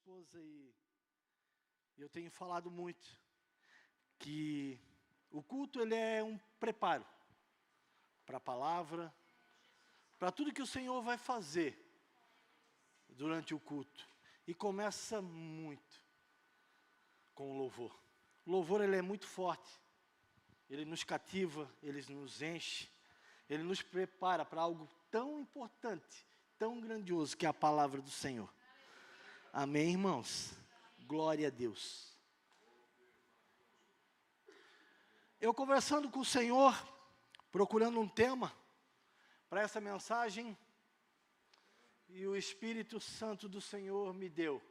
esposa e eu tenho falado muito que o culto ele é um preparo para a palavra, para tudo que o Senhor vai fazer durante o culto. E começa muito com o louvor. O louvor ele é muito forte, ele nos cativa, ele nos enche, ele nos prepara para algo tão importante, tão grandioso que é a palavra do Senhor. Amém, irmãos? Glória a Deus. Eu conversando com o Senhor, procurando um tema para essa mensagem, e o Espírito Santo do Senhor me deu.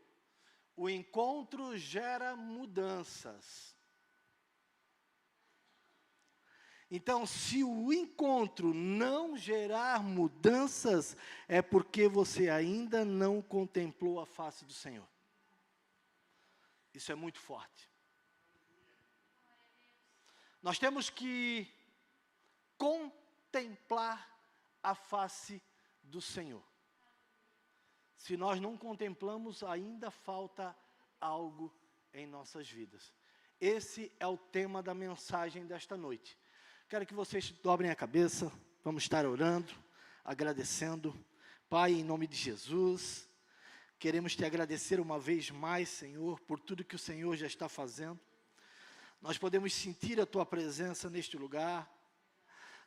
O encontro gera mudanças. Então, se o encontro não gerar mudanças, é porque você ainda não contemplou a face do Senhor. Isso é muito forte. Nós temos que contemplar a face do Senhor. Se nós não contemplamos, ainda falta algo em nossas vidas. Esse é o tema da mensagem desta noite. Quero que vocês dobrem a cabeça, vamos estar orando, agradecendo. Pai, em nome de Jesus, queremos te agradecer uma vez mais, Senhor, por tudo que o Senhor já está fazendo. Nós podemos sentir a tua presença neste lugar.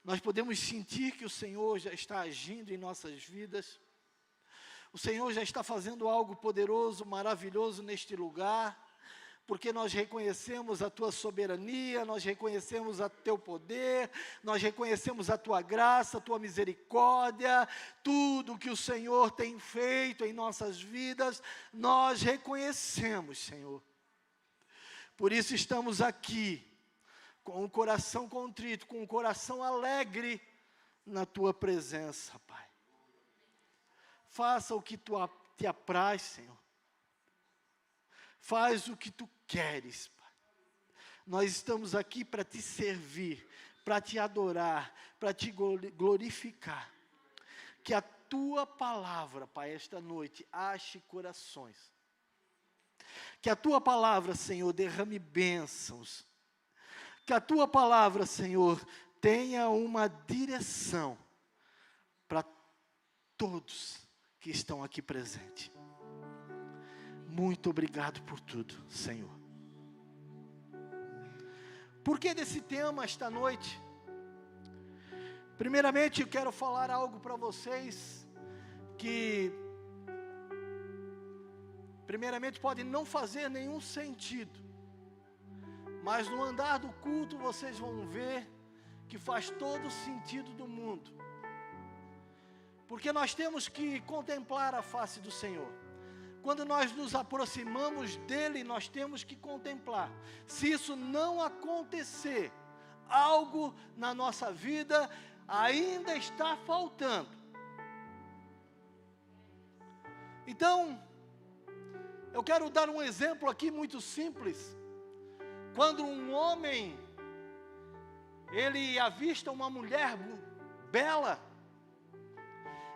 Nós podemos sentir que o Senhor já está agindo em nossas vidas. O Senhor já está fazendo algo poderoso, maravilhoso neste lugar. Porque nós reconhecemos a tua soberania, nós reconhecemos o teu poder, nós reconhecemos a tua graça, a tua misericórdia, tudo que o Senhor tem feito em nossas vidas, nós reconhecemos, Senhor. Por isso estamos aqui, com o coração contrito, com o coração alegre na tua presença, Pai. Faça o que te apraz, Senhor. Faz o que tu queres, Pai. Nós estamos aqui para te servir, para te adorar, para te glorificar. Que a tua palavra, Pai, esta noite, ache corações. Que a tua palavra, Senhor, derrame bênçãos. Que a tua palavra, Senhor, tenha uma direção para todos que estão aqui presentes. Muito obrigado por tudo, Senhor. Por que desse tema esta noite? Primeiramente, eu quero falar algo para vocês que, primeiramente, pode não fazer nenhum sentido. Mas no andar do culto, vocês vão ver que faz todo o sentido do mundo. Porque nós temos que contemplar a face do Senhor. Quando nós nos aproximamos dele, nós temos que contemplar. Se isso não acontecer, algo na nossa vida ainda está faltando. Então, eu quero dar um exemplo aqui muito simples. Quando um homem, ele avista uma mulher bela,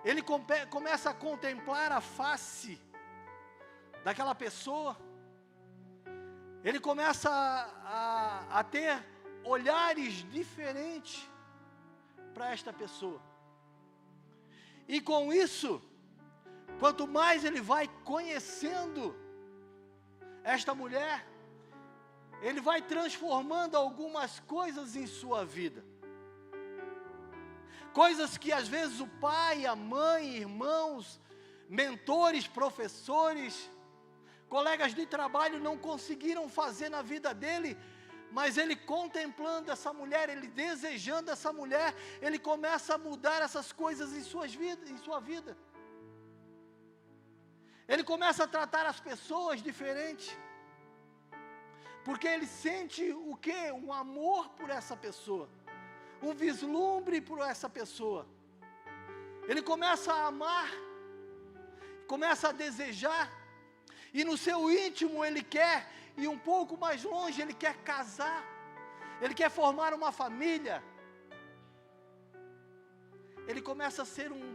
ele começa a contemplar a face daquela pessoa, ele começa a ter olhares diferentes para esta pessoa. E com isso, quanto mais ele vai conhecendo esta mulher, ele vai transformando algumas coisas em sua vida. Coisas que às vezes o pai, a mãe, irmãos, mentores, professores, colegas de trabalho não conseguiram fazer na vida dele, mas ele contemplando essa mulher, ele desejando essa mulher, ele começa a mudar essas coisas em sua vida. Ele começa a tratar as pessoas diferente, porque ele sente o quê? Um amor por essa pessoa, um vislumbre por essa pessoa. Ele começa a amar, começa a desejar, e no seu íntimo ele quer ir um pouco mais longe, ele quer casar, ele quer formar uma família. Ele começa a ser um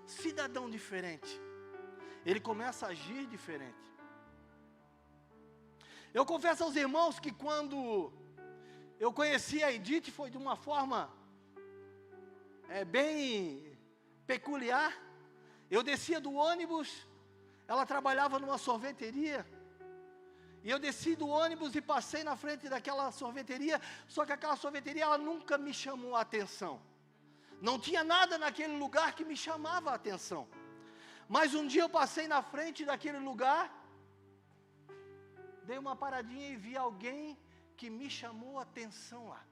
cidadão diferente, ele começa a agir diferente. Eu confesso aos irmãos que quando eu conheci a Edith foi de uma forma bem peculiar. Eu descia do ônibus, ela trabalhava numa sorveteria, e eu desci do ônibus e passei na frente daquela sorveteria, só que aquela sorveteria ela nunca me chamou a atenção. Não tinha nada naquele lugar que me chamava a atenção. Mas um dia eu passei na frente daquele lugar, dei uma paradinha e vi alguém que me chamou a atenção lá.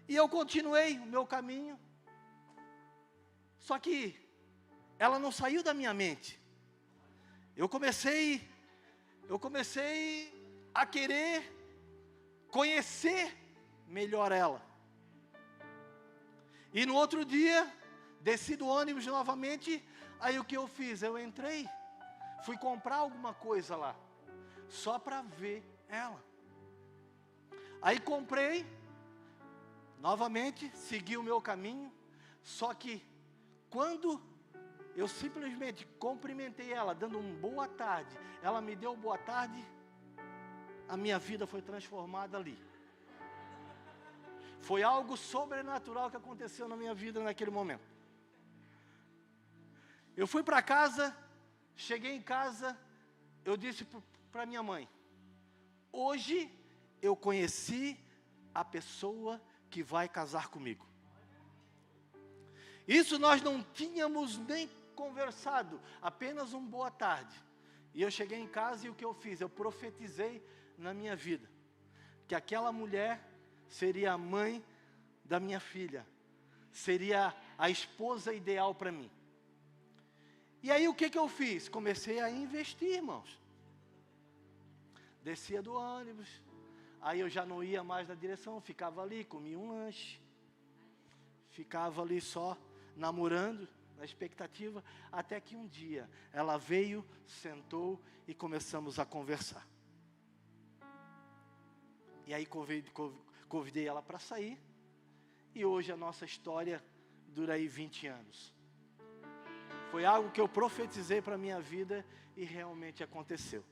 E eu continuei o meu caminho, só que ela não saiu da minha mente. Eu comecei a querer conhecer melhor ela. E no outro dia, desci do ônibus novamente, aí o que eu fiz? Eu entrei, fui comprar alguma coisa lá, só para ver ela. Aí comprei, novamente, segui o meu caminho, só que quando eu simplesmente cumprimentei ela, dando um boa tarde, ela me deu boa tarde, a minha vida foi transformada ali. Foi algo sobrenatural que aconteceu na minha vida naquele momento. Eu fui para casa, cheguei em casa, eu disse para minha mãe, hoje eu conheci a pessoa que vai casar comigo. Isso nós não tínhamos nem conversado, apenas um boa tarde. E eu cheguei em casa e o que eu fiz? Eu profetizei na minha vida, que aquela mulher seria a mãe da minha filha, seria a esposa ideal para mim. E aí o que eu fiz? Comecei a investir, irmãos. Descia do ônibus, aí eu já não ia mais na direção, ficava ali, comia um lanche, ficava ali só namorando, na expectativa, até que um dia ela veio, sentou e começamos a conversar. E aí convidei ela para sair, e hoje a nossa história dura aí 20 anos. Foi algo que eu profetizei para a minha vida e realmente aconteceu.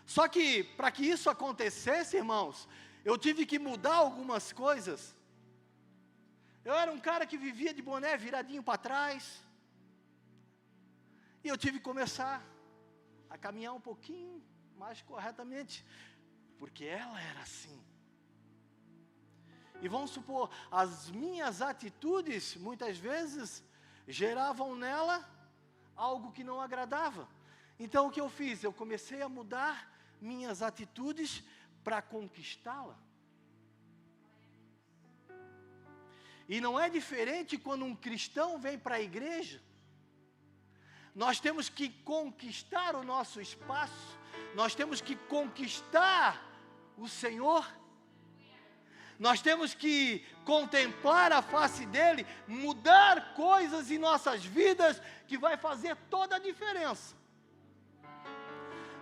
Só que, para que isso acontecesse, irmãos, eu tive que mudar algumas coisas. Eu era um cara que vivia de boné viradinho para trás. E eu tive que começar a caminhar um pouquinho mais corretamente, porque ela era assim. E vamos supor, as minhas atitudes, muitas vezes, geravam nela algo que não agradava. Então o que eu fiz? Eu comecei a mudar minhas atitudes para conquistá-la. E não é diferente quando um cristão vem para a igreja. Nós temos que conquistar o nosso espaço, nós temos que conquistar o Senhor, nós temos que contemplar a face dEle, mudar coisas em nossas vidas que vai fazer toda a diferença.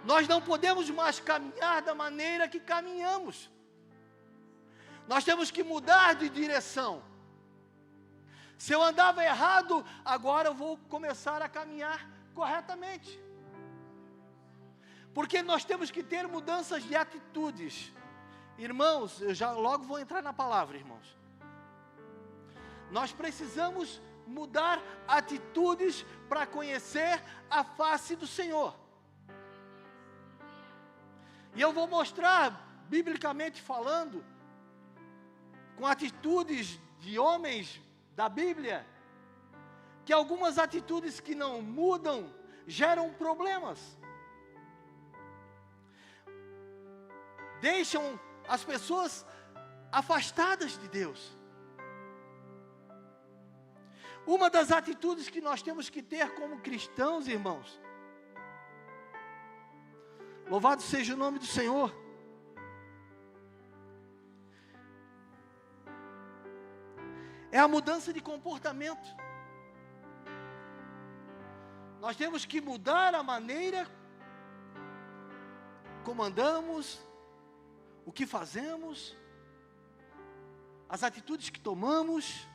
Nós não podemos mais caminhar da maneira que caminhamos. Nós temos que mudar de direção. Se eu andava errado, agora eu vou começar a caminhar corretamente. Porque nós temos que ter mudanças de atitudes. Irmãos, eu já logo vou entrar na palavra, irmãos. Nós precisamos mudar atitudes para conhecer a face do Senhor. E eu vou mostrar, biblicamente falando, com atitudes de homens da Bíblia, que algumas atitudes que não mudam geram problemas. Deixam as pessoas afastadas de Deus. Uma das atitudes que nós temos que ter como cristãos, irmãos, louvado seja o nome do Senhor, é a mudança de comportamento. Nós temos que mudar a maneira como andamos, o que fazemos, as atitudes que tomamos.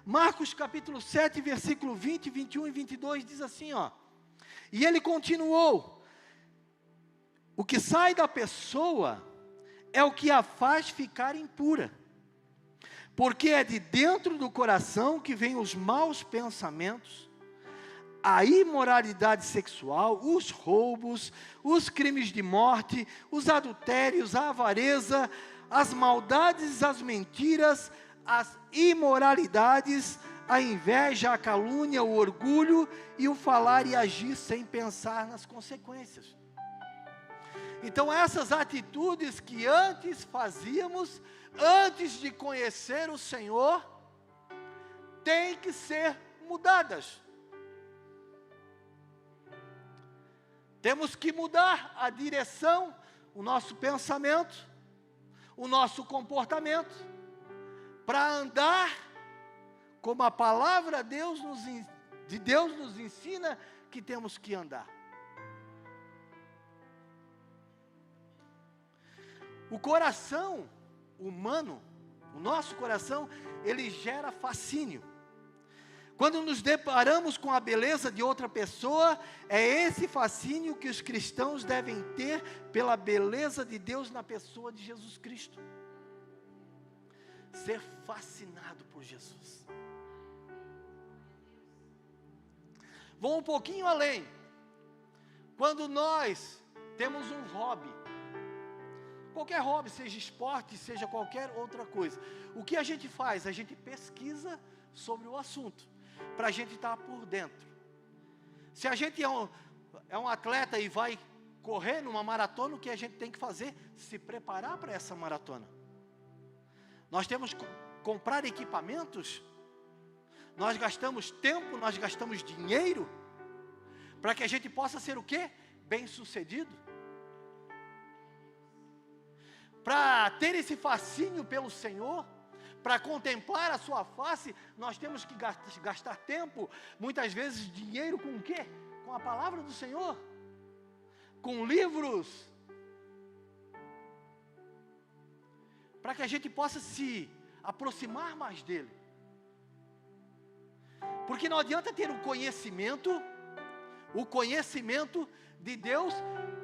Marcos capítulo 7, versículo 20, 21 e 22 diz assim, ó: e ele continuou: O que sai da pessoa é o que a faz ficar impura. Porque é de dentro do coração que vêm os maus pensamentos, a imoralidade sexual, os roubos, os crimes de morte, os adultérios, a avareza, as maldades, as mentiras, as imoralidades, a inveja, a calúnia, o orgulho e o falar e agir sem pensar nas consequências. Então essas atitudes que antes fazíamos, antes de conhecer o Senhor, têm que ser mudadas. Temos que mudar a direção, o nosso pensamento, o nosso comportamento, para andar como a palavra de Deus nos ensina que temos que andar. O coração humano, o nosso coração, ele gera fascínio. Quando nos deparamos com a beleza de outra pessoa, é esse fascínio que os cristãos devem ter pela beleza de Deus na pessoa de Jesus Cristo. Ser fascinado por Jesus. Vou um pouquinho além. Quando nós temos um hobby, qualquer hobby, seja esporte, seja qualquer outra coisa, o que a gente faz? A gente pesquisa sobre o assunto, para a gente estar por dentro. Se a gente é um atleta e vai correr numa maratona, o que a gente tem que fazer? Se preparar para essa maratona. Nós temos que comprar equipamentos, nós gastamos tempo, nós gastamos dinheiro, para que a gente possa ser o quê? Bem-sucedido. Para ter esse fascínio pelo Senhor, para contemplar a sua face, nós temos que gastar tempo, muitas vezes dinheiro com o quê? Com a palavra do Senhor, com livros, para que a gente possa se aproximar mais dele. Porque não adianta ter o conhecimento de Deus,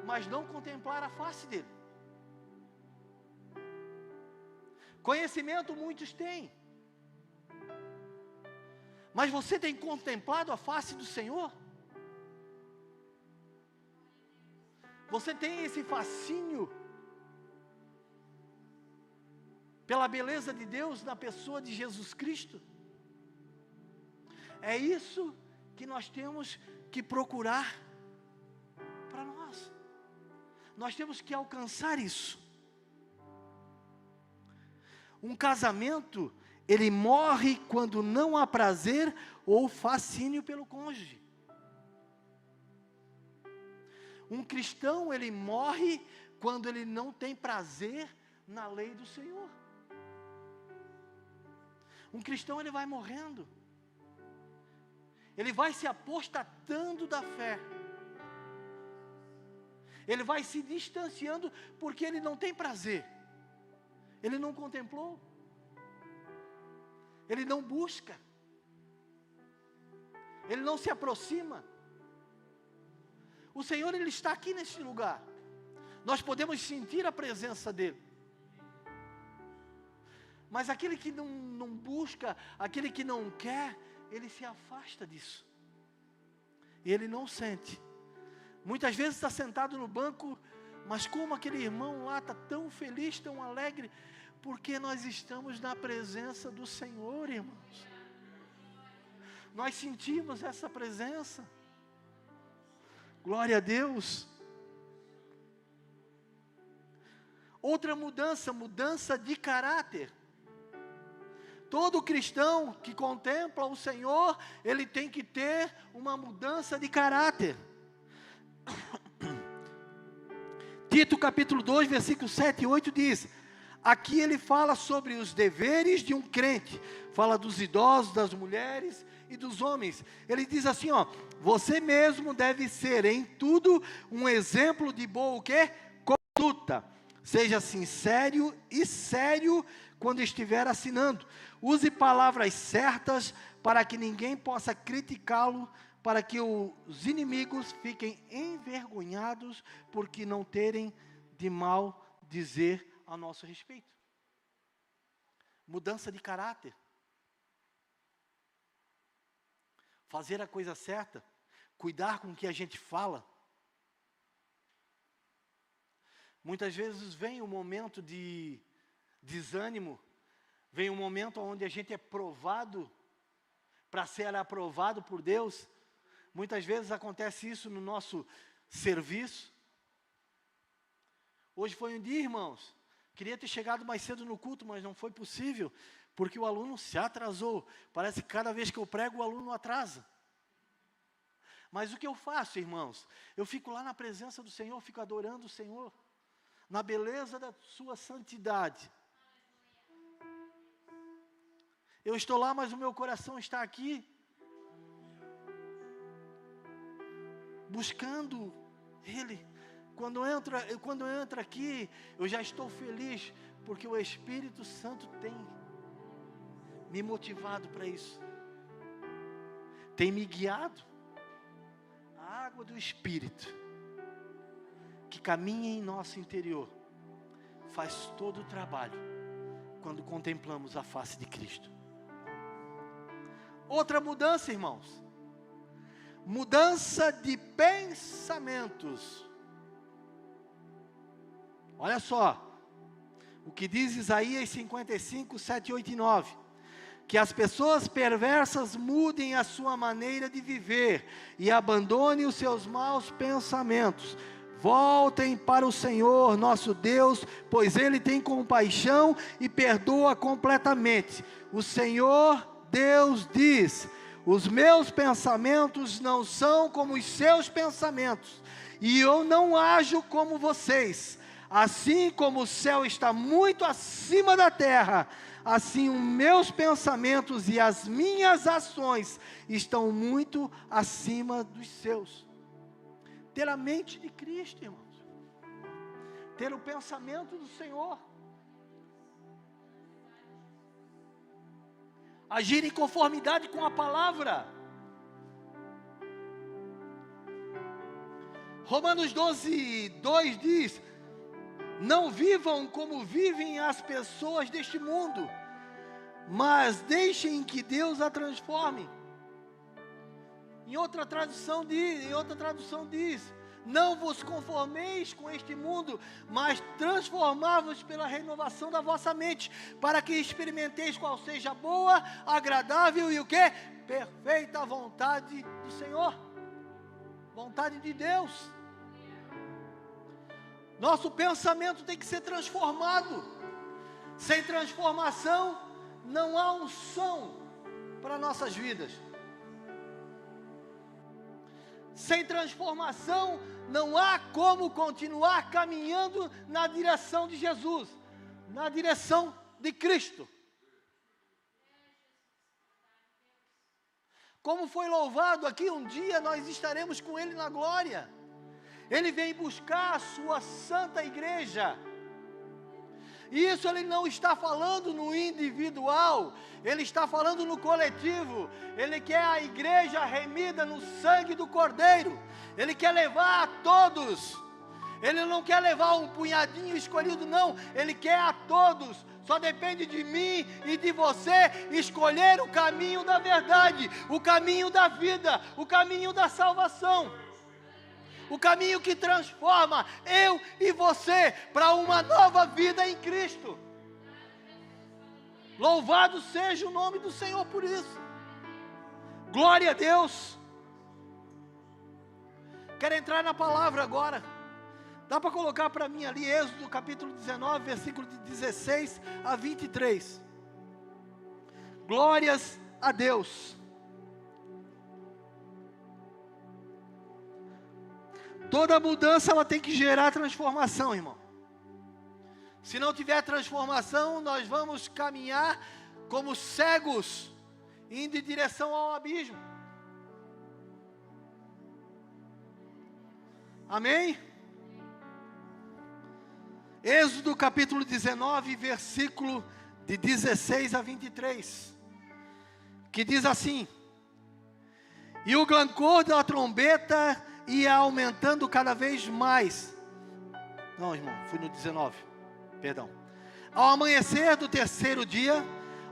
mas não contemplar a face dele. Conhecimento muitos têm, mas você tem contemplado a face do Senhor? Você tem esse fascínio pela beleza de Deus na pessoa de Jesus Cristo? É isso que nós temos que procurar para nós. Nós temos que alcançar isso. Um casamento, ele morre quando não há prazer ou fascínio pelo cônjuge. Um cristão, ele morre quando ele não tem prazer na lei do Senhor. Um cristão, ele vai morrendo. Ele vai se apostatando da fé. Ele vai se distanciando porque ele não tem prazer. Ele não contemplou. Ele não busca. Ele não se aproxima. O Senhor, ele está aqui neste lugar. Nós podemos sentir a presença dele. Mas aquele que não busca, aquele que não quer, ele se afasta disso. E ele não sente. Muitas vezes está sentado no banco, mas como aquele irmão lá está tão feliz, tão alegre, porque nós estamos na presença do Senhor, irmãos. Nós sentimos essa presença. Glória a Deus. Outra mudança de caráter. Todo cristão que contempla o Senhor, ele tem que ter uma mudança de caráter. Tito capítulo 2, versículos 7 e 8 diz: aqui ele fala sobre os deveres de um crente, fala dos idosos, das mulheres e dos homens. Ele diz assim, ó: você mesmo deve ser em tudo um exemplo de boa o quê? Conduta. Seja sincero e sério quando estiver assinando. Use palavras certas para que ninguém possa criticá-lo para que os inimigos fiquem envergonhados porque não terem de mal dizer a nosso respeito. Mudança de caráter. Fazer a coisa certa. Cuidar com o que a gente fala. Muitas vezes vem um momento de desânimo, vem um momento onde a gente é provado para ser aprovado por Deus. Muitas vezes acontece isso no nosso serviço. Hoje foi um dia, irmãos, queria ter chegado mais cedo no culto, mas não foi possível, porque o aluno se atrasou. Parece que cada vez que eu prego, o aluno atrasa. Mas o que eu faço, irmãos? Eu fico lá na presença do Senhor, fico adorando o Senhor, na beleza da sua santidade. Eu estou lá, mas o meu coração está aqui, buscando Ele. Quando eu entro aqui, eu já estou feliz, porque o Espírito Santo tem me motivado para isso. Tem me guiado. A água do Espírito, que caminha em nosso interior, faz todo o trabalho, quando contemplamos a face de Cristo. Outra mudança, irmãos. Mudança de pensamentos. Olha só, o que diz Isaías 55, 7, 8 e 9. Que as pessoas perversas mudem a sua maneira de viver e abandonem os seus maus pensamentos. Voltem para o Senhor nosso Deus, pois Ele tem compaixão e perdoa completamente. O Senhor Deus diz: os meus pensamentos não são como os seus pensamentos, e eu não ajo como vocês. Assim como o céu está muito acima da terra, assim os meus pensamentos e as minhas ações estão muito acima dos seus. Ter a mente de Cristo, irmãos. Ter o pensamento do Senhor. Agir em conformidade com a palavra. Romanos 12, 2 diz: não vivam como vivem as pessoas deste mundo, mas deixem que Deus a transforme. Em outra tradução diz: não vos conformeis com este mundo, mas transformai-vos pela renovação da vossa mente, para que experimenteis qual seja a boa, agradável e o quê? Perfeita vontade do Senhor. Vontade de Deus. Nosso pensamento tem que ser transformado. Sem transformação, não há unção para nossas vidas. Sem transformação, não há como continuar caminhando na direção de Jesus, na direção de Cristo. Como foi louvado aqui, um dia nós estaremos com Ele na glória. Ele vem buscar a sua santa igreja. E isso Ele não está falando no individual, Ele está falando no coletivo. Ele quer a igreja remida no sangue do Cordeiro. Ele quer levar a todos. Ele não quer levar um punhadinho escolhido, não. Ele quer a todos. Só depende de mim e de você escolher o caminho da verdade, o caminho da vida, o caminho da salvação. O caminho que transforma eu e você para uma nova vida em Cristo. Louvado seja o nome do Senhor por isso. Glória a Deus. Quero entrar na palavra agora. Dá para colocar para mim ali, Êxodo capítulo 19, versículo de 16 a 23. Glórias a Deus. Toda mudança ela tem que gerar transformação, irmão. Se não tiver transformação, nós vamos caminhar como cegos, indo em direção ao abismo. Amém? Êxodo capítulo 19, versículo de 16 a 23. Que diz assim: E o clangor da trombeta ia aumentando cada vez mais. Não, irmão, fui no 19, perdão. Ao amanhecer do terceiro dia,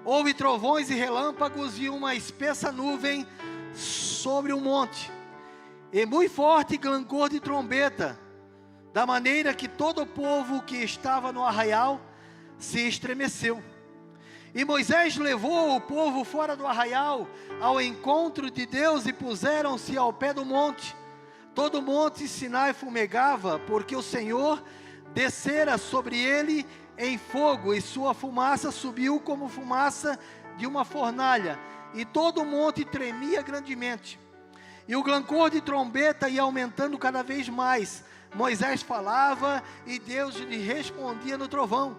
houve trovões e relâmpagos e uma espessa nuvem sobre o monte, e muito forte clangor de trombeta, da maneira que todo o povo que estava no arraial se estremeceu. E Moisés levou o povo fora do arraial ao encontro de Deus e puseram-se ao pé do monte. Todo o monte Sinai fumegava, porque o Senhor descera sobre ele em fogo, e sua fumaça subiu como fumaça de uma fornalha, e todo o monte tremia grandemente. E o clangor de trombeta ia aumentando cada vez mais. Moisés falava, e Deus lhe respondia no trovão.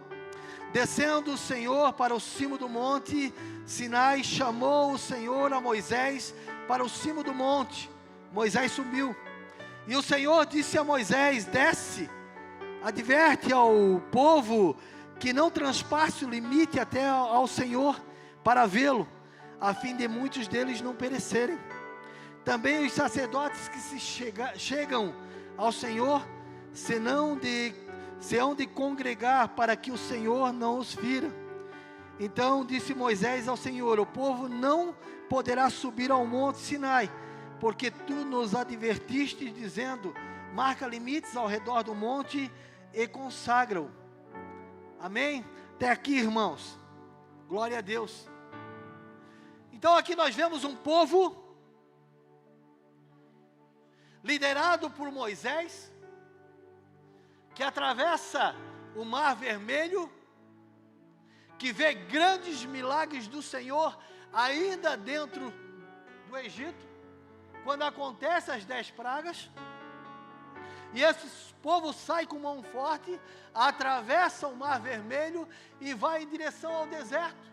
Descendo o Senhor para o cimo do monte Sinai, chamou o Senhor a Moisés para o cimo do monte. Moisés subiu. E o Senhor disse a Moisés: desce, adverte ao povo que não transpasse o limite até ao Senhor para vê-lo, a fim de muitos deles não perecerem. Também os sacerdotes que chegam ao Senhor se hão de congregar para que o Senhor não os fira. Então disse Moisés ao Senhor: o povo não poderá subir ao monte Sinai, porque tu nos advertiste dizendo: marca limites ao redor do monte e consagra-o. Amém? Até aqui, irmãos. Glória a Deus. Então aqui nós vemos um povo liderado por Moisés, que atravessa o Mar Vermelho, que vê grandes milagres do Senhor ainda dentro do Egito, quando acontecem as 10 pragas, e esse povo sai com mão forte, atravessa o Mar Vermelho e vai em direção ao deserto.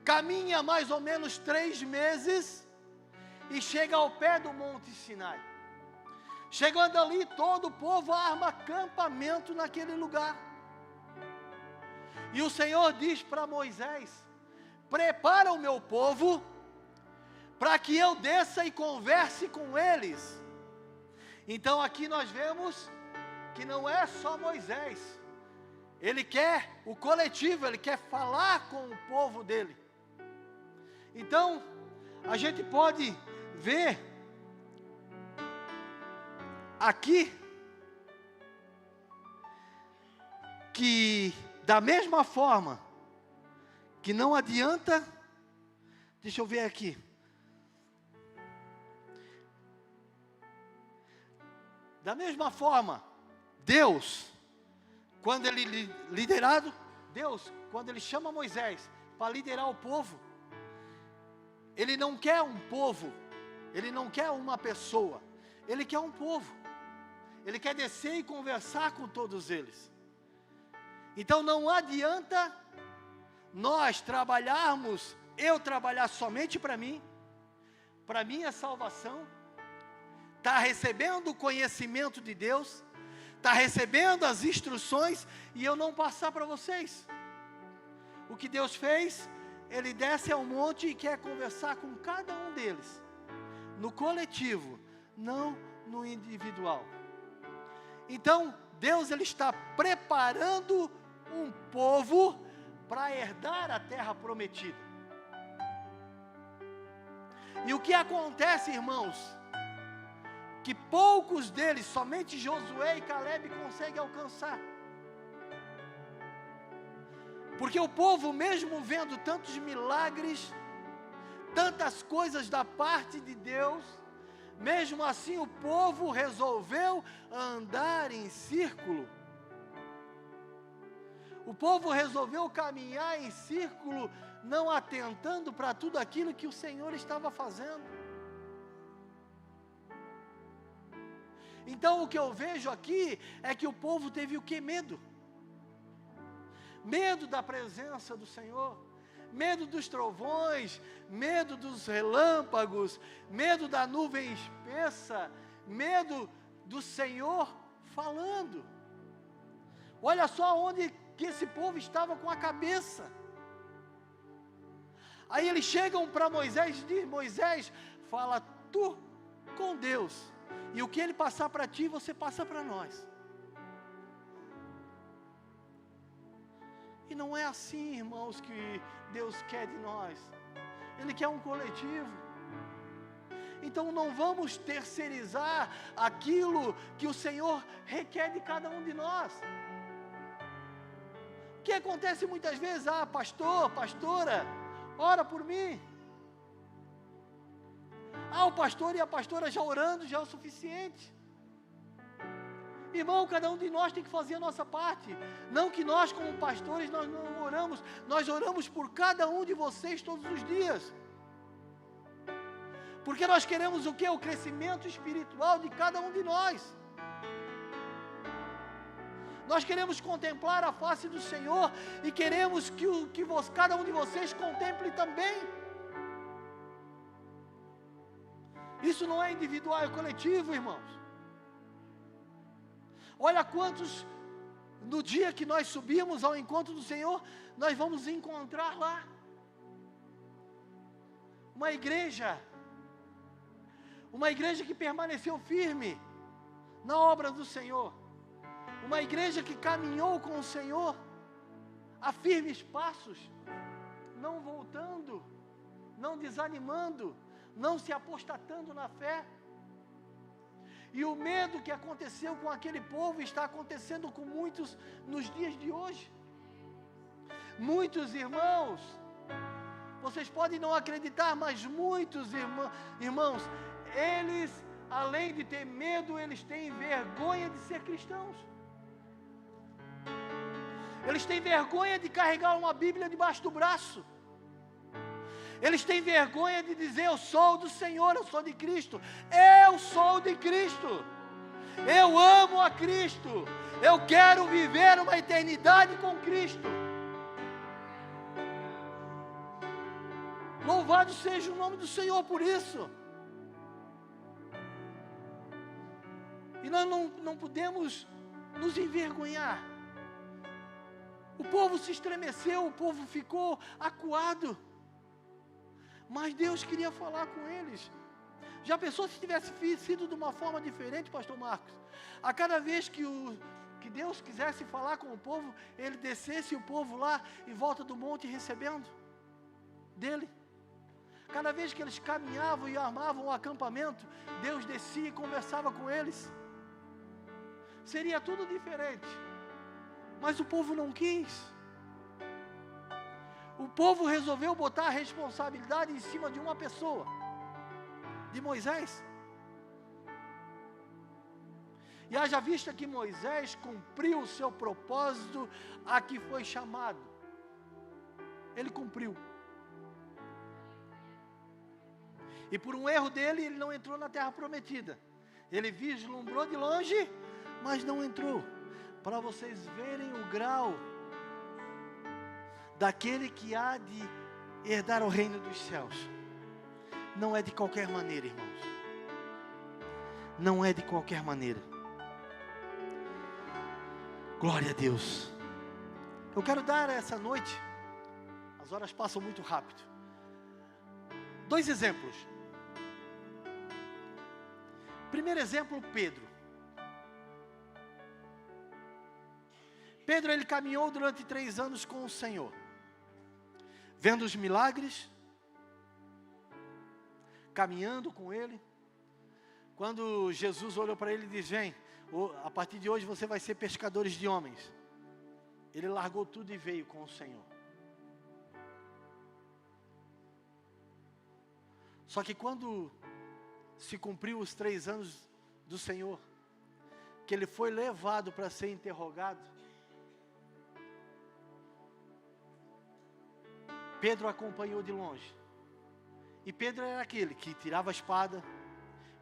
Caminha mais ou menos 3 meses e chega ao pé do Monte Sinai. Chegando ali, todo o povo arma acampamento naquele lugar. E o Senhor diz para Moisés: prepara o meu povo, para que eu desça e converse com eles. Então aqui nós vemos que não é só Moisés. Ele quer o coletivo, ele quer falar com o povo dele. Então, a gente pode ver aqui que da mesma forma que não adianta, deixa eu ver aqui, da mesma forma, Deus, quando ele quando ele chama Moisés para liderar o povo, ele não quer um povo, ele não quer uma pessoa, ele quer um povo. Ele quer descer e conversar com todos eles. Então não adianta nós trabalharmos, eu trabalhar somente para mim, para minha salvação, está recebendo o conhecimento de Deus, está recebendo as instruções e eu não passar para vocês. O que Deus fez, Ele desce ao monte e quer conversar com cada um deles, no coletivo, não no individual. Então, Deus ele está preparando um povo para herdar a terra prometida. E o que acontece, irmãos? Que poucos deles, somente Josué e Caleb conseguem alcançar. Porque o povo, mesmo vendo tantos milagres, tantas coisas da parte de Deus, mesmo assim o povo resolveu andar em círculo. O povo resolveu caminhar em círculo, não atentando para tudo aquilo que o Senhor estava fazendo. Então o que eu vejo aqui é que o povo teve o que? Medo. Medo da presença do Senhor, medo dos trovões, medo dos relâmpagos, medo da nuvem espessa, medo do Senhor falando. Olha só onde que esse povo estava com a cabeça. Aí eles chegam para Moisés e dizem: Moisés, fala pacto com Deus. E o que Ele passar para ti, você passa para nós. E não é assim, irmãos, que Deus quer de nós. Ele quer um coletivo. Então não vamos terceirizar aquilo que o Senhor requer de cada um de nós. O que acontece muitas vezes? Pastor, pastora, ora por mim. O pastor e a pastora já orando, já é o suficiente. Irmão, cada um de nós tem que fazer a nossa parte. Não que nós como pastores, nós não oramos. Nós oramos por cada um de vocês todos os dias. Porque nós queremos o quê? O crescimento espiritual de cada um de nós. Nós queremos contemplar a face do Senhor e queremos que cada um de vocês contemple também. Isso não é individual, é coletivo, irmãos. Olha quantos, no dia que nós subimos ao encontro do Senhor, nós vamos encontrar lá uma igreja que permaneceu firme na obra do Senhor, uma igreja que caminhou com o Senhor a firmes passos, não voltando, não desanimando, não se apostatando na fé. E o medo que aconteceu com aquele povo está acontecendo com muitos nos dias de hoje. Muitos irmãos, vocês podem não acreditar, mas muitos irmãos, eles, além de ter medo, eles têm vergonha de ser cristãos. Eles têm vergonha de carregar uma Bíblia debaixo do braço. Eles têm vergonha de dizer: eu sou do Senhor, eu sou de Cristo. Eu sou de Cristo. Eu amo a Cristo. Eu quero viver uma eternidade com Cristo. Louvado seja o nome do Senhor por isso. E nós não podemos nos envergonhar. O povo se estremeceu, o povo ficou acuado. Mas Deus queria falar com eles. Já pensou se tivesse sido de uma forma diferente, pastor Marcos? A cada vez que Deus quisesse falar com o povo, Ele descesse o povo lá em volta do monte recebendo dele. Cada vez que eles caminhavam e armavam o acampamento, Deus descia e conversava com eles. Seria tudo diferente. Mas o povo não quis. O povo resolveu botar a responsabilidade em cima de uma pessoa, de Moisés. E haja vista que Moisés cumpriu o seu propósito a que foi chamado. Ele cumpriu. E por um erro dele, ele não entrou na terra prometida. Ele vislumbrou de longe, mas não entrou. Para vocês verem o grau daquele que há de herdar o reino dos céus. Não é de qualquer maneira, irmãos. Não é de qualquer maneira. Glória a Deus. Eu quero dar essa noite, as horas passam muito rápido, 2 exemplos. Primeiro exemplo, Pedro. Pedro, ele caminhou durante 3 anos com o Senhor, vendo os milagres, caminhando com Ele. Quando Jesus olhou para ele e disse: vem, a partir de hoje você vai ser pescadores de homens. Ele largou tudo e veio com o Senhor. Só que quando se cumpriu os 3 anos do Senhor, que ele foi levado para ser interrogado, Pedro acompanhou de longe. E Pedro era aquele que tirava a espada.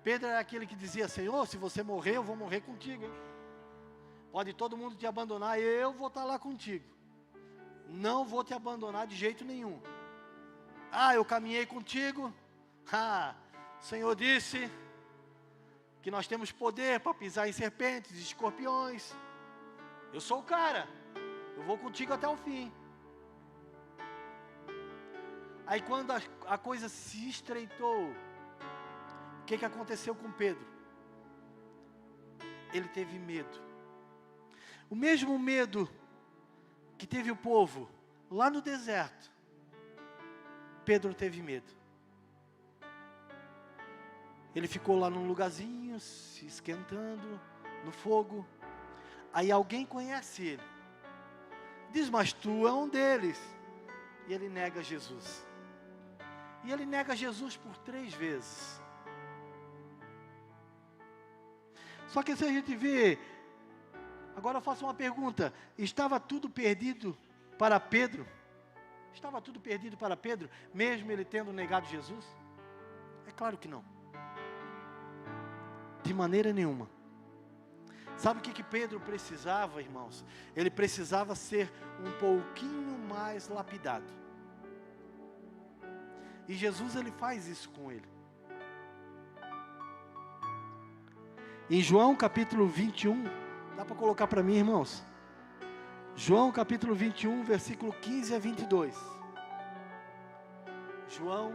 Pedro era aquele que dizia: Senhor, se você morrer, eu vou morrer contigo, hein? Pode todo mundo te abandonar, eu vou estar lá contigo. Não vou te abandonar de jeito nenhum. Eu caminhei contigo. O Senhor disse que nós temos poder para pisar em serpentes e escorpiões. Eu sou o cara. Eu vou contigo até o fim. Aí quando a coisa se estreitou, O que aconteceu com Pedro? Ele teve medo. O mesmo medo que teve o povo lá no deserto, Pedro teve medo. Ele ficou lá num lugarzinho, se esquentando, no fogo. Aí alguém conhece ele. Diz, mas tu é um deles. E ele nega Jesus. E ele nega Jesus por 3 vezes. Só que se a gente vê, agora eu faço uma pergunta, estava tudo perdido para Pedro? Estava tudo perdido para Pedro, mesmo ele tendo negado Jesus? É claro que não. De maneira nenhuma. Sabe o que Pedro precisava, irmãos? Ele precisava ser um pouquinho mais lapidado. E Jesus, ele faz isso com ele. Em João capítulo 21, dá para colocar para mim, irmãos? João capítulo 21, versículo 15 a 22. João.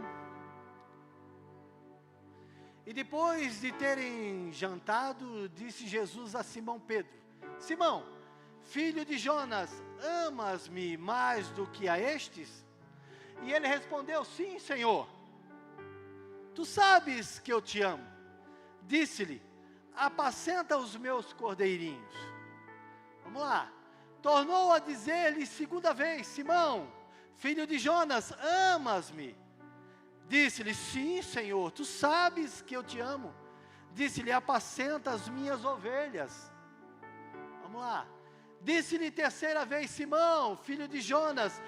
E depois de terem jantado, disse Jesus a Simão Pedro: Simão, filho de Jonas, amas-me mais do que a estes? E ele respondeu: sim, Senhor. Tu sabes que eu te amo. Disse-lhe: apacenta os meus cordeirinhos. Vamos lá. Tornou a dizer-lhe 2ª vez: Simão, filho de Jonas, amas-me? Disse-lhe: sim, Senhor, tu sabes que eu te amo. Disse-lhe: apacenta as minhas ovelhas. Vamos lá. Disse-lhe 3ª vez: Simão, filho de Jonas,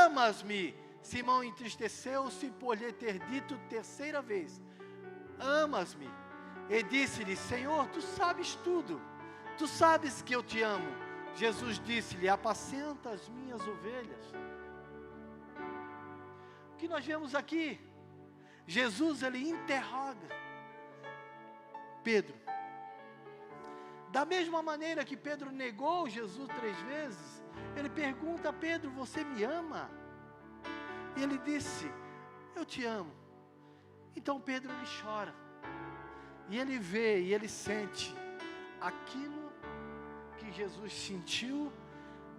amas-me? Simão entristeceu-se por lhe ter dito 3ª vez: amas-me? E disse-lhe: Senhor, tu sabes tudo, tu sabes que eu te amo. Jesus disse-lhe: apacenta as minhas ovelhas. O que nós vemos aqui? Jesus, ele interroga Pedro. Da mesma maneira que Pedro negou Jesus 3 vezes, ele pergunta a Pedro: você me ama? E ele disse: eu te amo. Então Pedro, ele chora. E ele vê e ele sente aquilo que Jesus sentiu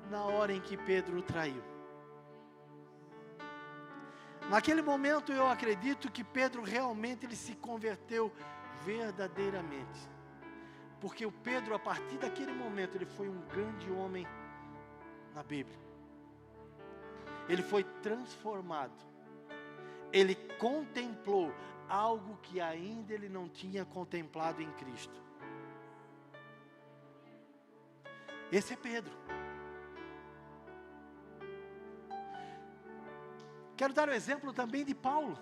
na hora em que Pedro o traiu. Naquele momento eu acredito que Pedro realmente ele se converteu verdadeiramente. Porque o Pedro, a partir daquele momento, ele foi um grande homem na Bíblia. Ele foi transformado. Ele contemplou algo que ainda ele não tinha contemplado em Cristo. Esse é Pedro. Quero dar o exemplo também de Paulo.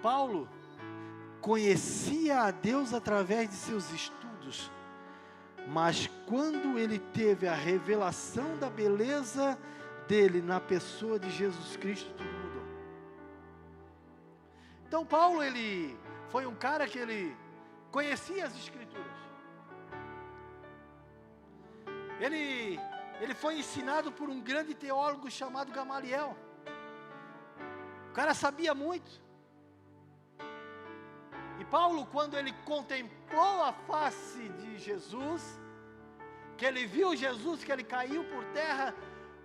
Paulo conhecia a Deus através de seus estudos, mas quando ele teve a revelação da beleza dele na pessoa de Jesus Cristo, tudo mudou. Então Paulo, ele foi um cara que ele conhecia as Escrituras. Ele foi ensinado por um grande teólogo chamado Gamaliel. O cara sabia muito. E Paulo, quando ele contemplou a face de Jesus, que ele viu Jesus, que ele caiu por terra,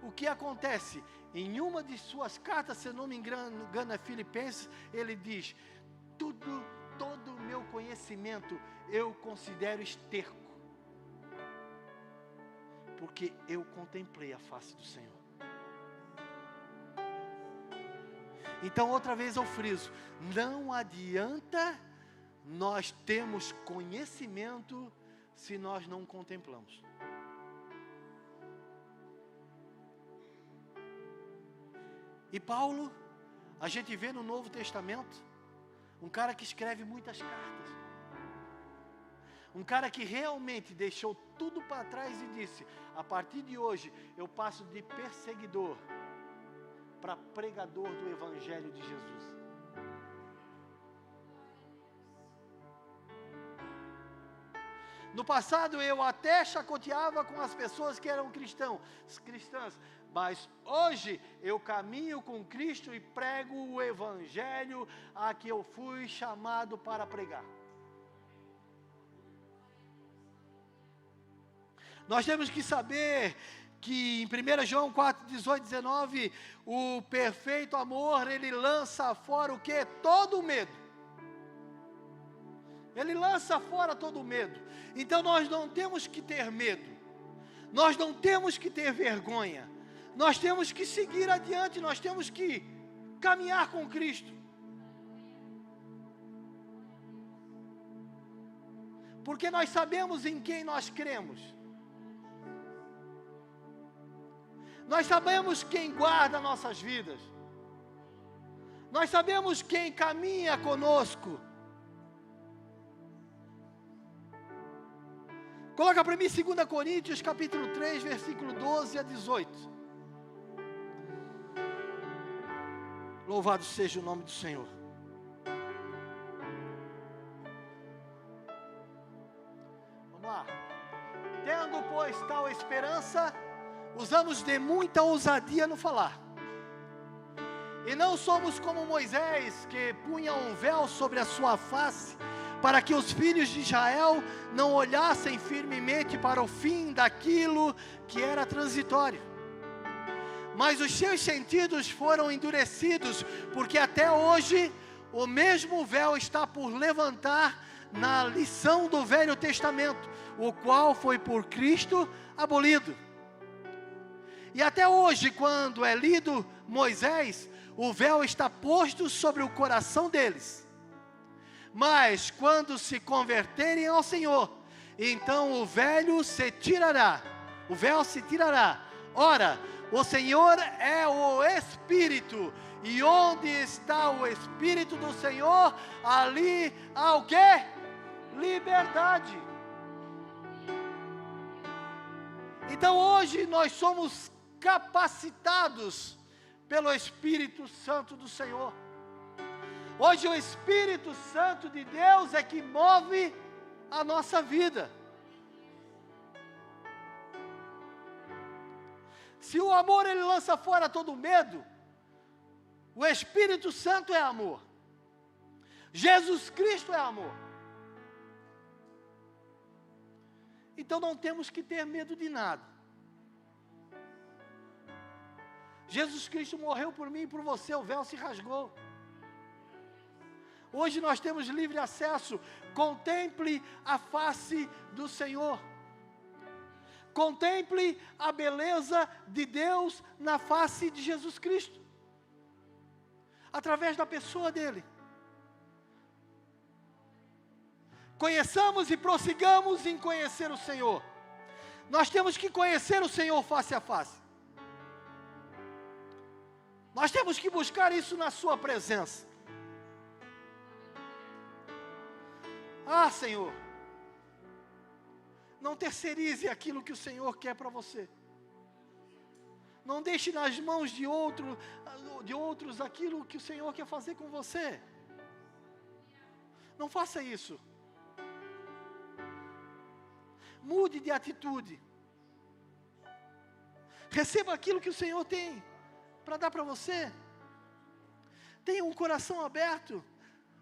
o que acontece? Em uma de suas cartas, se eu não me engano, é Filipenses, ele diz: todo o meu conhecimento eu considero esterco, porque eu contemplei a face do Senhor. Então, outra vez eu friso: não adianta nós termos conhecimento se nós não contemplamos. E Paulo, a gente vê no Novo Testamento, um cara que escreve muitas cartas. Um cara que realmente deixou tudo para trás e disse: a partir de hoje eu passo de perseguidor para pregador do Evangelho de Jesus. No passado eu até chacoteava com as pessoas que eram cristãs, mas hoje eu caminho com Cristo e prego o Evangelho a que eu fui chamado para pregar. Nós temos que saber que em 1 João 4, 18, 19, o perfeito amor, ele lança fora o quê? Todo o medo. Ele lança fora todo o medo. Então nós não temos que ter medo. Nós não temos que ter vergonha. Nós temos que seguir adiante, nós temos que caminhar com Cristo. Porque nós sabemos em quem nós cremos. Nós sabemos quem guarda nossas vidas. Nós sabemos quem caminha conosco. Coloca para mim 2 Coríntios capítulo 3, versículo 12 a 18. Louvado seja o nome do Senhor. Vamos lá. Tendo, pois, tal esperança, usamos de muita ousadia no falar. E não somos como Moisés, que punha um véu sobre a sua face, para que os filhos de Israel não olhassem firmemente para o fim daquilo que era transitório. Mas os seus sentidos foram endurecidos, porque até hoje o mesmo véu está por levantar na lição do Velho Testamento, o qual foi por Cristo abolido. E até hoje, quando é lido Moisés, o véu está posto sobre o coração deles. Mas quando se converterem ao Senhor, então o véu se tirará. Ora, o Senhor é o Espírito, e onde está o Espírito do Senhor, ali há o quê? Liberdade. Então hoje nós somos capacitados pelo Espírito Santo do Senhor. Hoje o Espírito Santo de Deus é que move a nossa vida. Se o amor ele lança fora todo medo, o Espírito Santo é amor. Jesus Cristo é amor. Então não temos que ter medo de nada. Jesus Cristo morreu por mim e por você, o véu se rasgou. Hoje nós temos livre acesso. Contemple a face do Senhor. Contemple a beleza de Deus na face de Jesus Cristo, através da pessoa dele. Conheçamos e prossigamos em conhecer o Senhor. Nós temos que conhecer o Senhor face a face. Nós temos que buscar isso na sua presença. Ah, Senhor, não terceirize aquilo que o Senhor quer para você. Não deixe nas mãos de outros aquilo que o Senhor quer fazer com você. Não faça isso. Mude de atitude. Receba aquilo que o Senhor tem para dar para você. Tenha um coração aberto.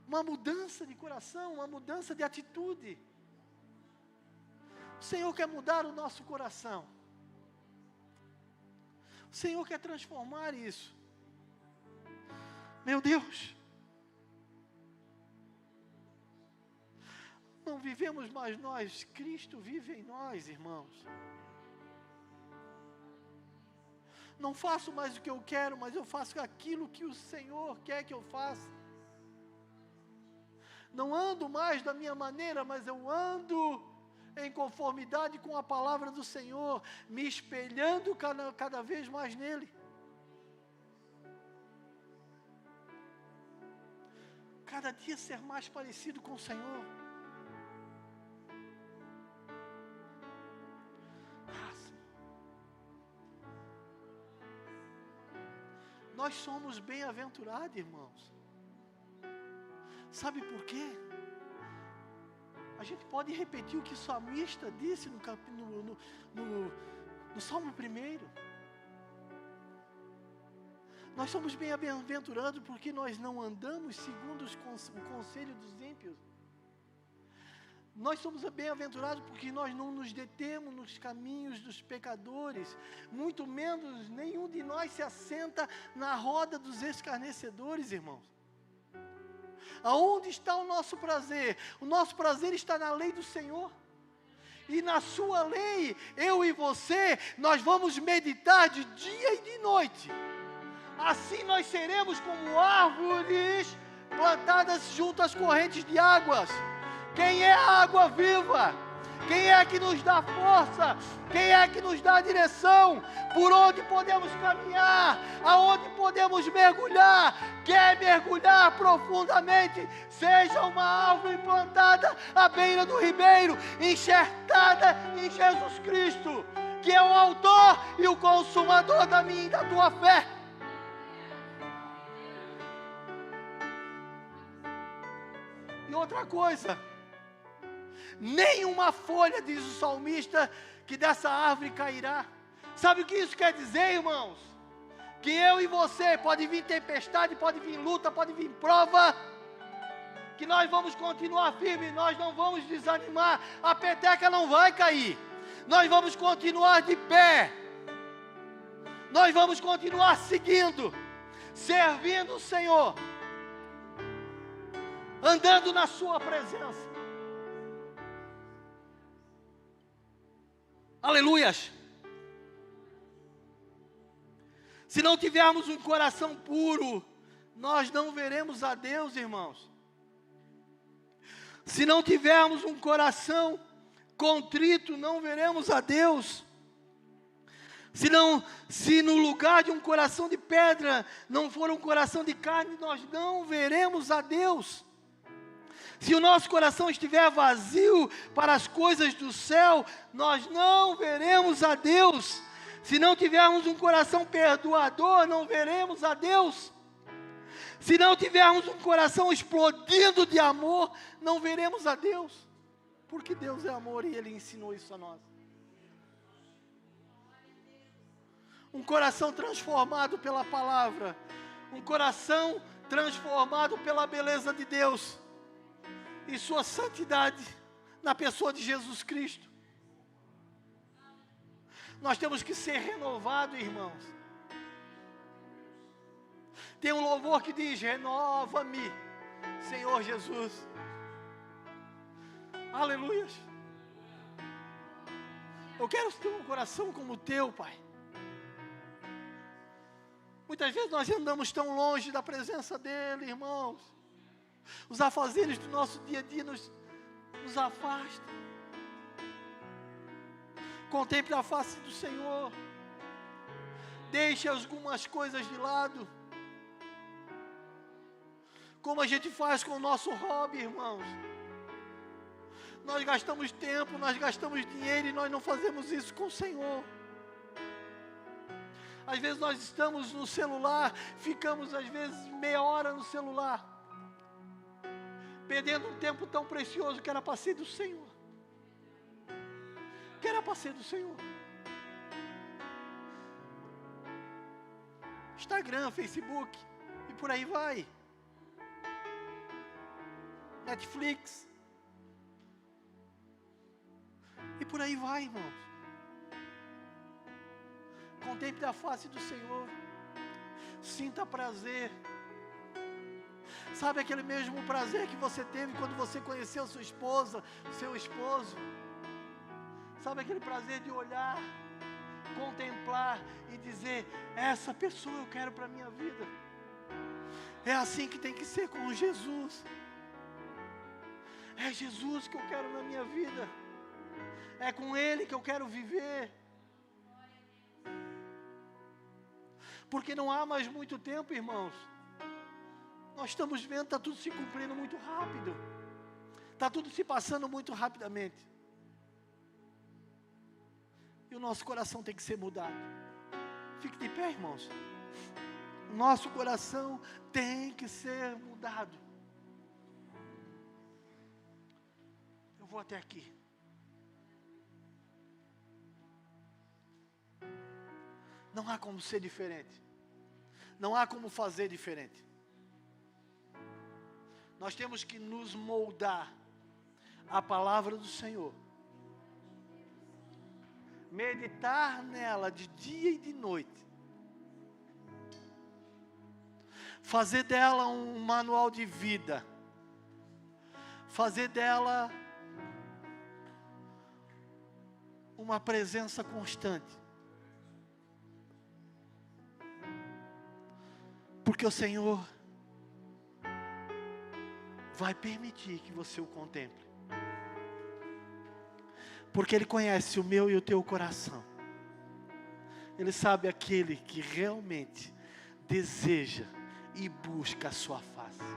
Uma mudança de coração, uma mudança de atitude. O Senhor quer mudar o nosso coração. O Senhor quer transformar isso. Meu Deus. Não vivemos mais nós, Cristo vive em nós, irmãos. Não faço mais o que eu quero, mas eu faço aquilo que o Senhor quer que eu faça. Não ando mais da minha maneira, mas eu ando em conformidade com a palavra do Senhor, me espelhando cada vez mais nele. Cada dia ser mais parecido com o Senhor. Nós somos bem-aventurados, irmãos. Sabe por quê? A A gente pode repetir o que o salmista disse no Salmo 1. Nós somos bem-aventurados porque nós não andamos segundo o conselho dos ímpios. Nós somos bem-aventurados porque nós não nos detemos nos caminhos dos pecadores, muito menos nenhum de nós se assenta na roda dos escarnecedores, irmãos. Aonde está o nosso prazer? O nosso prazer está na lei do Senhor. E na sua lei, eu e você, nós vamos meditar de dia e de noite. Assim nós seremos como árvores plantadas junto às correntes de águas. Quem é a água viva? Quem é que nos dá força? Quem é que nos dá direção? Por onde podemos caminhar? Aonde podemos mergulhar? Quer mergulhar profundamente? Seja uma árvore plantada à beira do ribeiro, enxertada em Jesus Cristo, que é o autor e o consumador da minha e da tua fé. E outra coisa, nenhuma folha, diz o salmista, que dessa árvore cairá. Sabe o que isso quer dizer, irmãos? Que eu e você, pode vir tempestade, pode vir luta, pode vir prova, que nós vamos continuar firmes, nós não vamos desanimar, a peteca não vai cair, nós vamos continuar de pé, nós vamos continuar seguindo, servindo o Senhor, andando na sua presença. Aleluias! Se não tivermos um coração puro, nós não veremos a Deus, irmãos. Se não tivermos um coração contrito, não veremos a Deus. Se no lugar de um coração de pedra não for um coração de carne, nós não veremos a Deus. Se o nosso coração estiver vazio para as coisas do céu, nós não veremos a Deus. Se não tivermos um coração perdoador, não veremos a Deus. Se não tivermos um coração explodindo de amor, não veremos a Deus. Porque Deus é amor e Ele ensinou isso a nós. Um coração transformado pela palavra, um coração transformado pela beleza de Deus e sua santidade na pessoa de Jesus Cristo. Nós temos que ser renovados, irmãos. Tem um louvor que diz: renova-me, Senhor Jesus. Aleluia. Eu quero ter um coração como o teu, Pai. Muitas vezes nós andamos tão longe da presença dEle, irmãos. Os afazeres do nosso dia a dia nos afastam. Contemple a face do Senhor. Deixe algumas coisas de lado. Como a gente faz com o nosso hobby, irmãos. Nós gastamos tempo, nós gastamos dinheiro e nós não fazemos isso com o Senhor. Às vezes nós estamos no celular, ficamos às vezes meia hora no celular, perdendo um tempo tão precioso que era para ser do Senhor. Que era para ser do Senhor. Instagram, Facebook, e por aí vai. Netflix. E por aí vai, irmãos. Contemple a face do Senhor. Sinta prazer. Sabe aquele mesmo prazer que você teve quando você conheceu sua esposa, seu esposo? Sabe aquele prazer de olhar, contemplar e dizer: essa pessoa eu quero para a minha vida. É assim que tem que ser com Jesus. É Jesus que eu quero na minha vida. É com Ele que eu quero viver. Porque não há mais muito tempo, irmãos. Nós estamos vendo, está tudo se cumprindo muito rápido. Está tudo se passando muito rapidamente. E o nosso coração tem que ser mudado. Fique de pé, irmãos. O nosso coração tem que ser mudado. Eu levou até aqui. Não há como ser diferente. Não há como fazer diferente. Nós temos que nos moldar à palavra do Senhor. Meditar nela de dia e de noite. Fazer dela um manual de vida. Fazer dela uma presença constante. Porque o Senhor vai permitir que você o contemple. Porque Ele conhece o meu e o teu coração. Ele sabe aquele que realmente deseja e busca a sua face.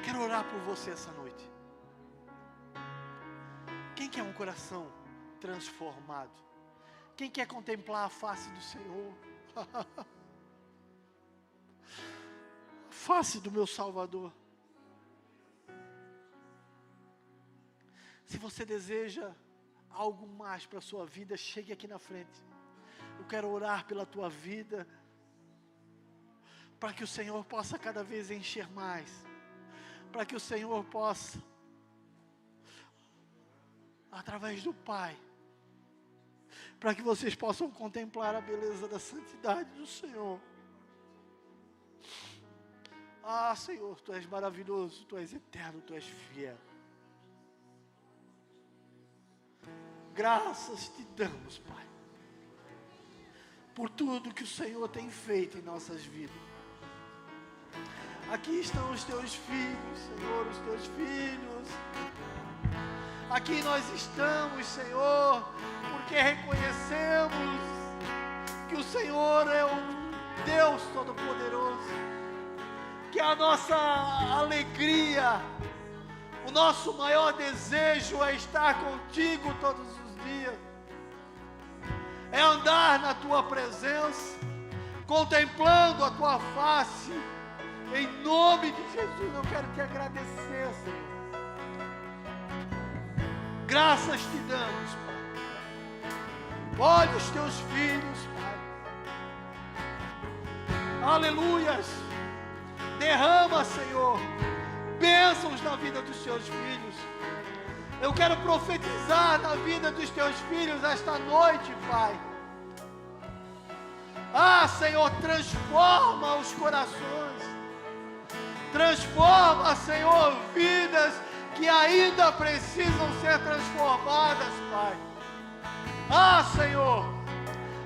Quero orar por você essa noite. Quem quer um coração transformado? Quem quer contemplar a face do Senhor? A face do meu Salvador. Se você deseja algo mais para a sua vida, chegue aqui na frente. Eu quero orar pela tua vida, para que o Senhor possa cada vez encher mais, para que o Senhor possa, através do Pai, para que vocês possam contemplar a beleza da santidade do Senhor. Ah, Senhor, Tu és maravilhoso, Tu és eterno, Tu és fiel. Graças Te damos, Pai, por tudo que o Senhor tem feito em nossas vidas. Aqui estão os Teus filhos, Senhor, os Teus filhos. Aqui nós estamos, Senhor, porque reconhecemos que o Senhor é o Deus Todo-Poderoso, que a nossa alegria, o nosso maior desejo é estar contigo todos os dias, é andar na Tua presença, contemplando a Tua face. Em nome de Jesus eu quero Te agradecer, Senhor. Graças Te damos, Pai. Olha os Teus filhos, Pai. Aleluias. Derrama, Senhor, bênçãos na vida dos Teus filhos. Eu quero profetizar na vida dos Teus filhos esta noite, Pai. Ah, Senhor, transforma os corações. Transforma, Senhor, vidas que ainda precisam ser transformadas, Pai. Ah, Senhor,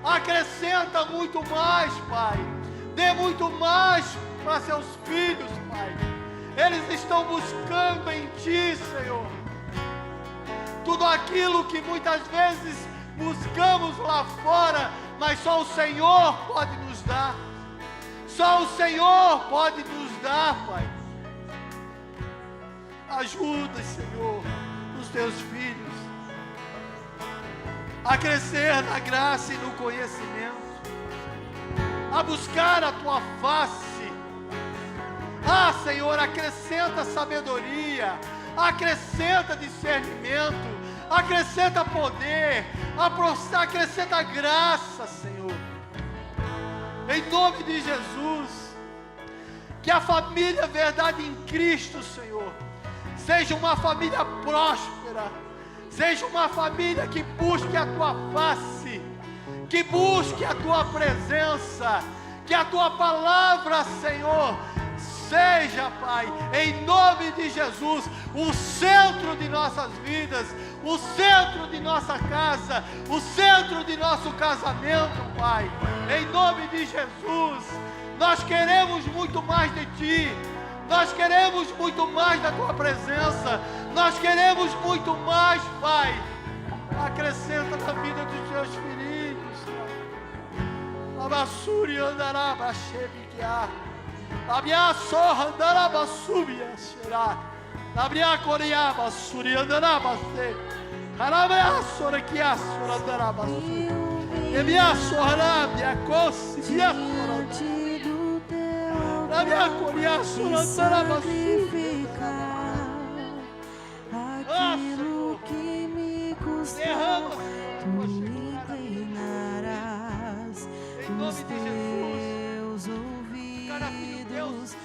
acrescenta muito mais, Pai. Dê muito mais para seus filhos, Pai. Eles estão buscando em Ti, Senhor, tudo aquilo que muitas vezes buscamos lá fora, mas só o Senhor pode nos dar. Só o Senhor pode nos dar, Pai. Ajuda, Senhor, os Teus filhos a crescer na graça e no conhecimento, a buscar a Tua face. Ah, Senhor, acrescenta sabedoria, acrescenta discernimento, acrescenta poder, acrescenta graça, Senhor. Em nome de Jesus, que a família Verdade em Cristo, Senhor, seja uma família próspera, seja uma família que busque a Tua face, que busque a Tua presença, que a Tua palavra, Senhor, seja, Pai, em nome de Jesus, o centro de nossas vidas, o centro de nossa casa, o centro de nosso casamento, Pai. Em nome de Jesus, nós queremos muito mais de Ti, nós queremos muito mais da Tua presença, nós queremos muito mais, Pai. Acrescenta na vida dos Teus filhos, Pai. Abassuri andará, baixebiquear. Abia sorra andará, bassubia, será. Abria coreia, bassuri andará, basse. Carabia, sorequia, sora andará, bassuri. Ebia sorra, minha coça, minha sorra. sacrificar aquilo que me custou, tu inclinarás os teus ouvidos